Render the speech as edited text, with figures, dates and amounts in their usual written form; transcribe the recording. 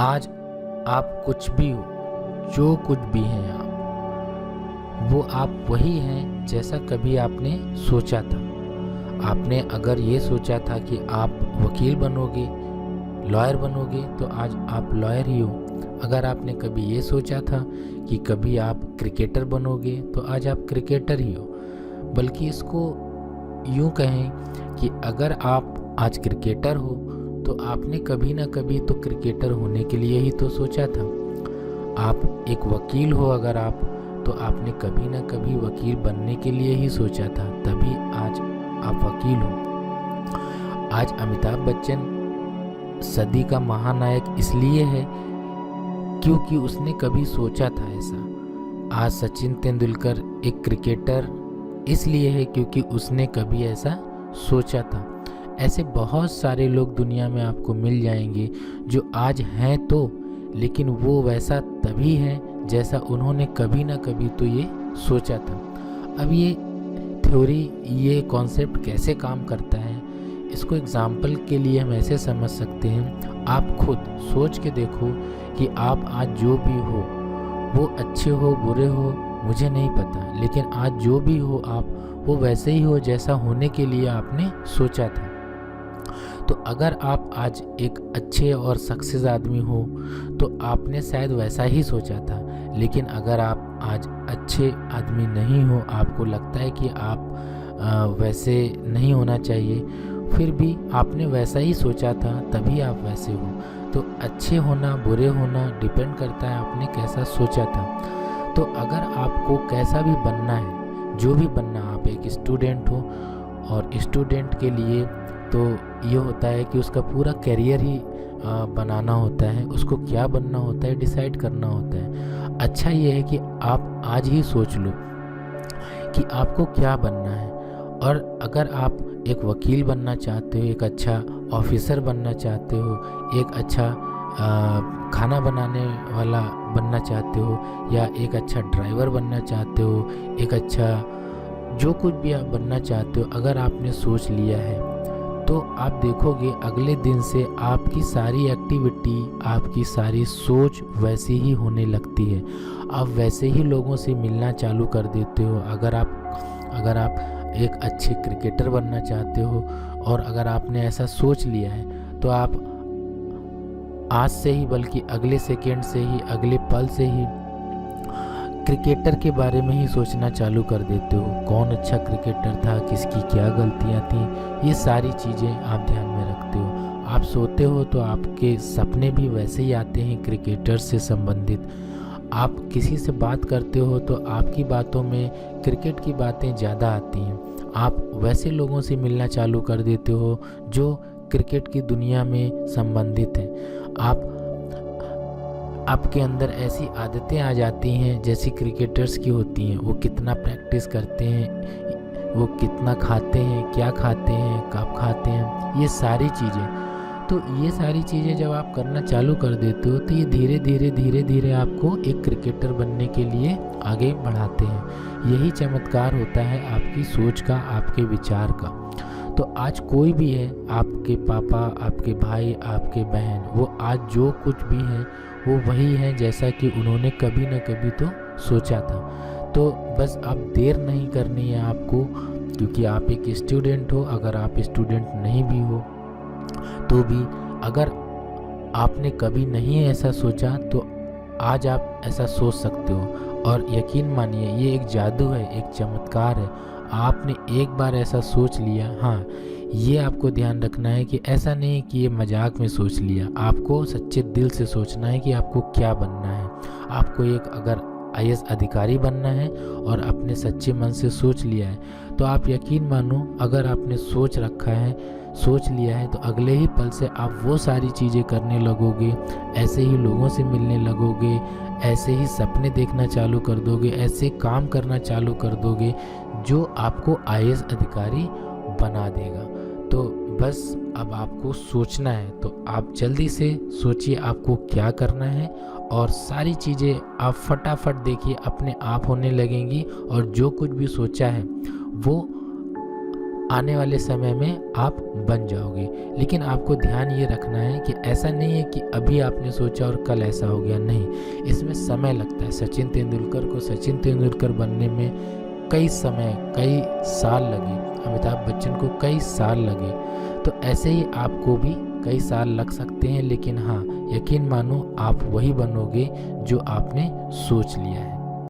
आज आप कुछ भी हो, जो कुछ भी हैं आप, वो आप वही हैं जैसा कभी आपने सोचा था। आपने अगर ये सोचा था कि आप वकील बनोगे, लॉयर बनोगे, तो आज आप लॉयर ही हो। अगर आपने कभी ये सोचा था कि कभी आप क्रिकेटर बनोगे, तो आज आप क्रिकेटर ही हो। बल्कि इसको यूँ कहें कि अगर आप आज क्रिकेटर हो तो आपने कभी ना कभी तो क्रिकेटर होने के लिए ही तो सोचा था। आप एक वकील हो अगर आप, तो आपने कभी ना कभी वकील बनने के लिए ही सोचा था, तभी आज आप वकील हो। आज अमिताभ बच्चन सदी का महानायक इसलिए है क्योंकि उसने कभी सोचा था ऐसा। आज सचिन तेंदुलकर एक क्रिकेटर इसलिए है क्योंकि उसने कभी ऐसा सोचा था। ऐसे बहुत सारे लोग दुनिया में आपको मिल जाएंगे जो आज हैं तो, लेकिन वो वैसा तभी है जैसा उन्होंने कभी ना कभी तो ये सोचा था। अब ये थ्योरी, ये कॉन्सेप्ट कैसे काम करता है, इसको एग्जाम्पल के लिए हम ऐसे समझ सकते हैं। आप खुद सोच के देखो कि आप आज जो भी हो, वो अच्छे हो बुरे हो मुझे नहीं पता, लेकिन आज जो भी हो आप, वो वैसे ही हो जैसा होने के लिए आपने सोचा था। तो अगर आप आज एक अच्छे और सक्सेस आदमी हो तो आपने शायद वैसा ही सोचा था। लेकिन अगर आप आज अच्छे आदमी नहीं हो, आपको लगता है कि आप वैसे नहीं होना चाहिए, फिर भी आपने वैसा ही सोचा था, तभी आप वैसे हो। तो अच्छे होना बुरे होना डिपेंड करता है आपने कैसा सोचा था। तो अगर आपको कैसा भी बनना है, जो भी बनना, आप एक स्टूडेंट हो और स्टूडेंट के लिए तो ये होता है कि उसका पूरा करियर ही बनाना होता है, उसको क्या बनना होता है डिसाइड करना होता है। अच्छा ये है कि आप आज ही सोच लो कि आपको क्या बनना है। और अगर आप एक वकील बनना चाहते हो, एक अच्छा ऑफिसर बनना चाहते हो, एक अच्छा खाना बनाने वाला बनना चाहते हो, या एक अच्छा ड्राइवर बनना चाहते हो, एक अच्छा जो कुछ भी आप बनना चाहते हो, अगर आपने सोच लिया है तो आप देखोगे अगले दिन से आपकी सारी एक्टिविटी, आपकी सारी सोच वैसी ही होने लगती है। आप वैसे ही लोगों से मिलना चालू कर देते हो। अगर आप एक अच्छे क्रिकेटर बनना चाहते हो और अगर आपने ऐसा सोच लिया है, तो आप आज से ही, बल्कि अगले सेकेंड से ही, अगले पल से ही क्रिकेटर के बारे में ही सोचना चालू कर देते हो। कौन अच्छा क्रिकेटर था, किसकी क्या गलतियां थी, ये सारी चीज़ें आप ध्यान में रखते हो। आप सोते हो तो आपके सपने भी वैसे ही आते हैं क्रिकेटर से संबंधित। आप किसी से बात करते हो तो आपकी बातों में क्रिकेट की बातें ज़्यादा आती हैं। आप वैसे लोगों से मिलना चालू कर देते हो जो क्रिकेट की दुनिया में संबंधित हैं। आपके अंदर ऐसी आदतें आ जाती हैं जैसी क्रिकेटर्स की होती हैं। वो कितना प्रैक्टिस करते हैं, वो कितना खाते हैं, क्या खाते हैं, कब खाते हैं, ये सारी चीज़ें। तो ये सारी चीज़ें जब आप करना चालू कर देते हो तो ये धीरे धीरे आपको एक क्रिकेटर बनने के लिए आगे बढ़ाते हैं। यही चमत्कार होता है आपकी सोच का, आपके विचार का। तो आज कोई भी है, आपके पापा, आपके भाई, आपके बहन, वो आज जो कुछ भी हैं वो वही है जैसा कि उन्होंने कभी ना कभी तो सोचा था। तो बस अब देर नहीं करनी है आपको, क्योंकि आप एक स्टूडेंट हो। अगर आप स्टूडेंट नहीं भी हो तो भी, अगर आपने कभी नहीं ऐसा सोचा तो आज आप ऐसा सोच सकते हो। और यकीन मानिए ये एक जादू है, एक चमत्कार है। आपने एक बार ऐसा सोच लिया, हाँ ये आपको ध्यान रखना है कि ऐसा नहीं कि ये मजाक में सोच लिया। आपको सच्चे दिल से सोचना है कि आपको क्या बनना है। आपको एक अगर आईएएस अधिकारी बनना है और अपने सच्चे मन से सोच लिया है, तो आप यकीन मानो, अगर आपने सोच रखा है, सोच लिया है, तो अगले ही पल से आप वो सारी चीज़ें करने लगोगे, ऐसे ही लोगों से मिलने लगोगे, ऐसे ही सपने देखना चालू कर दोगे, ऐसे काम करना चालू कर दोगे जो आपको आईएएस अधिकारी बना देगा। तो बस अब आपको सोचना है, तो आप जल्दी से सोचिए आपको क्या करना है, और सारी चीज़ें आप फटाफट देखिए अपने आप होने लगेंगी। और जो कुछ भी सोचा है वो आने वाले समय में आप बन जाओगे। लेकिन आपको ध्यान ये रखना है कि ऐसा नहीं है कि अभी आपने सोचा और कल ऐसा हो गया, नहीं, इसमें समय लगता है। सचिन तेंदुलकर को सचिन तेंदुलकर बनने में कई साल लगे, अमिताभ बच्चन को कई साल लगे, तो ऐसे ही आपको भी कई साल लग सकते हैं। लेकिन हाँ, यकीन मानो आप वही बनोगे जो आपने सोच लिया है।